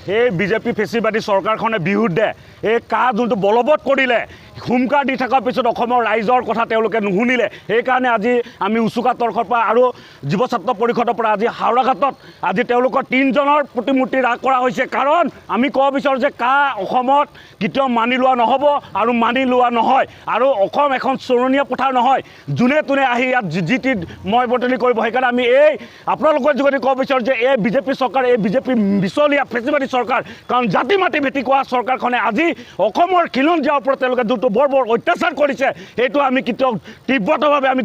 সেই বিজেপি ফেচিবাদী চৰকাৰখনে বিৰুদ্ধে এই কা যোনটো বলবৎ কৰিলে হুমকাৰ দি থকাৰ পিছত অসমৰ ৰাইজৰ কথা তেওঁলোকে নুশুনিলে সেইকাৰণে আজি আমি উচুকা তৰ্কৰ পৰা আৰু যুৱ ছাত্ৰ পৰিষদৰ পৰা আজি হাওৰাঘাটত আজি তেওঁলোকৰ 3জনৰ প্ৰতিমূৰ্তি ৰাখ কৰা হৈছে কাৰণ আমি ক'ব বিচাৰোঁ যে কা অসমত কেতিয়াও মানি লোৱা নহ'ব আৰু মানি লোৱা নহয় আৰু অসম এখন চৰণীয়া পথাৰ নহয় যোনে তোনে আহি ইয়াত যি টি মই বতলি কৰিব সেইকাৰণে আমি এই আপোনালোকৰ যোগেদি ক'ব বিচাৰোঁ যে এই বিজেপি চৰকাৰ এই বিজেপি মিছলীয়া ফেচিবাদী চৰকাৰ কাৰণ জাতি মাতি ভেটি কোৱা চৰকাৰখনে আজি অসমৰ খিলঞ্জীয়াৰ ওপৰত তেওঁলোকে যোনটো বৰ অত্যাচাৰ কৰিছে সেইটো আমি কেতিয়াও তীব্ৰতাভাৱে আমি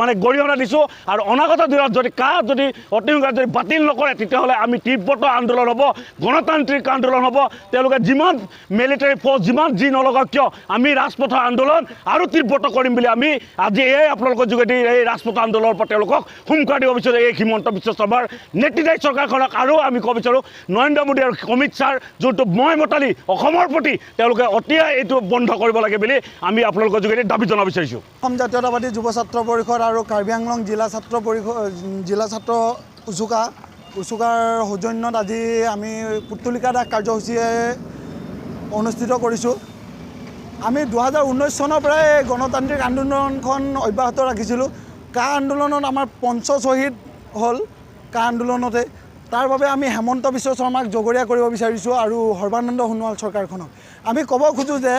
মানে গৰিহণা দিছোঁ আৰু অনাগত দিনত যদি যদি অতি সোনকালে যদি বাতিল নকৰে তেতিয়াহ'লে আমি তীব্ৰত আন্দোলন হ'ব গণতান্ত্ৰিক আন্দোলন হ'ব তেওঁলোকে যিমান মিলিটাৰী ফ'ৰ্চ যিমান যি নলগাওক কিয় আমি ৰাজপথৰ আন্দোলন আৰু তীব্ৰত কৰিম বুলি আমি আজি এই আপোনালোকৰ যোগেদি এই ৰাজপথ আন্দোলনৰ পৰা তেওঁলোকক হুমকাৰ দিব বিচাৰোঁ এই হিমন্ত বিশ্ব শৰ্মাৰ নেতৃত্বাধীন চৰকাৰখনক আৰু আমি ক'ব বিচাৰোঁ নৰেন্দ্ৰ মোদী আৰু অমিত শ্বাহ যোনটো মই মতালি অসমৰ প্ৰতি তেওঁলোকে অতিয়াই এইটো বন্ধ কৰিব লাগে বুলি আমি আপোনালোকৰ যোগেদি দাবী জনাব বিচাৰিছোঁ অসম জাতীয়তাবাদী যুৱ ছাত্ৰ পৰিষদ আৰু কাৰ্বি আংলং জিলা ছাত্ৰ উচুকাৰ সৌজন্যত আজি আমি পুতলিকা দাহ কাৰ্যসূচীয়ে অনুষ্ঠিত কৰিছোঁ আমি 2019 চনৰ পৰাই গণতান্ত্ৰিক আন্দোলনখন অব্যাহত ৰাখিছিলোঁ কা আন্দোলনত আমাৰ 50 শ্বহীদ হ'ল কা আন্দোলনতে তাৰ বাবে আমি হেমন্ত বিশ্ব শৰ্মাক জগৰীয়া কৰিব বিচাৰিছোঁ আৰু সৰ্বানন্দ সোণোৱাল চৰকাৰখনক আমি ক'ব খোজোঁ যে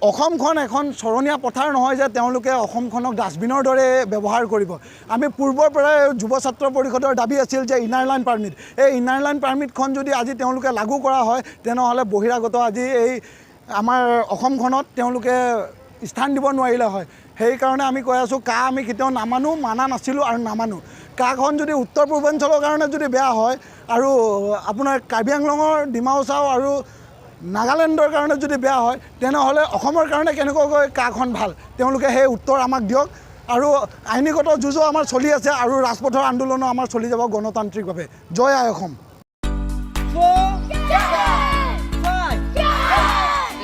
অসমখন এখন চৰণীয়া পথাৰ নহয় যে তেওঁলোকে অসমখনক ডাষ্টবিনৰ দৰে ব্যৱহাৰ কৰিব আমি পূৰ্বৰ পৰাই যুৱ ছাত্ৰ পৰিষদৰ দাবী আছিল যে ইনাৰ লাইন পাৰ্মিট এই ইনাৰ লাইন পাৰ্মিটখন যদি আজি তেওঁলোকে লাগু কৰা হয় তেনেহ'লে বহিৰাগত আজি এই আমাৰ অসমখনত তেওঁলোকে স্থান দিব নোৱাৰিলে হয় সেইকাৰণে আমি কৈ আছোঁ কা আমি কেতিয়াও মানা নাছিলোঁ আৰু নামানো কাখন যদি উত্তৰ পূৰ্বাঞ্চলৰ কাৰণে যদি বেয়া হয় আৰু আপোনাৰ কাৰ্বি আংলঙৰ ডিমা হাছাও আৰু নাগালেণ্ডৰ কাৰণে যদি বেয়া হয় তেনেহ'লে অসমৰ কাৰণে কেনেকুৱাকৈ কাখন ভাল তেওঁলোকে সেই উত্তৰ আমাক দিয়ক আৰু আইনীগত যুঁজো আমাৰ চলি আছে আৰু ৰাজপথৰ আন্দোলনো আমাৰ চলি যাব গণতান্ত্ৰিকভাৱে জয় আই অসম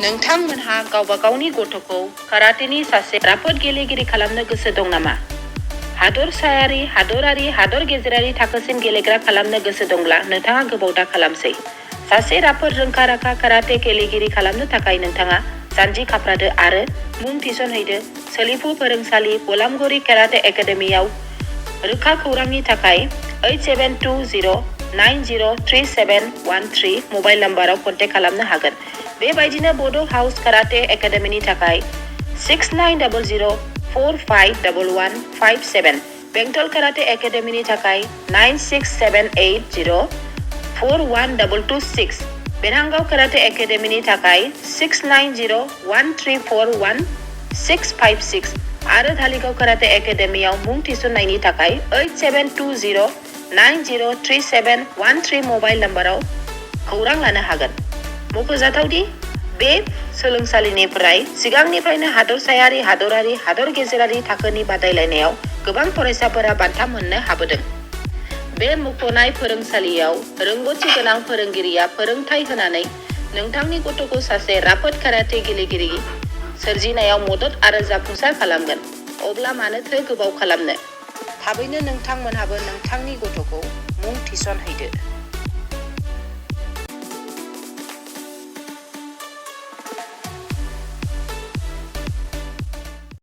नोंथांमोनहा गावबा गावनि गथ'खौ काराटेनि सासे राफोद गेलेगिरि खालामनो गोसो दं नामा? हादरसायारि, हादरारि, हादर गेजेरारि थाखोसिम गेलेग्रा खालामनो गोसो दंब्ला नोंथाङा गोबाव दा खालामसै। सासे राफोद रोंखा-राखा काराटे गेलेगिरि खालामनो थाखाय नोंथाङा जानजि खाफ्रादो आरो मुं थिसनहैदो सोलिफु फोरोंसालि बलामगुरि काराटे एकाडेमियाव। रोखा खौरांनि थाखाय 8720903713 मबाइल नम्बराव कन्टेक्ट खालामनो हागोन। बेबायदिनो बड' हाउस काराटे एकाडेमिनि थाखाय 6900451157 बेंटल काराटे एकाडेमिनि थाखाय 9678041226 बेरहांगाव काराटे एकाडेमिनि थाखाय 6901341656 आरो धालिगाव काराटे एकाडेमियाव मुं थिसननायनि थाखाय 8720903713 मबाइल नम्बराव खौरां लानो हागोन। मख'जाथावदि बे सोलोंसालिनिफ्राय सिगांनिफ्रायनो हादरसायारि, हादरारि, हादर गेजेरारि थाखोनि बादायलायनायाव गोबां फरायसाफोरा बान्था मोननो हाबोदों। बे मुंख'नाय फोरोंसालियाव रोंग'थि गोनां फोरोंगिरिया फोरोंथाय होनानै नोंथांनि गथ'खौ सासे राफोद काराटे गेलेगिरि सोरजिनायाव मदद आरो जाफुंसार खालामगोन। अब्ला मानोथो गोबाव खालामनो? थाबैनो नोंथांमोनहाबो नोंथांनि गथ'खौ मुं थिसनहैदो।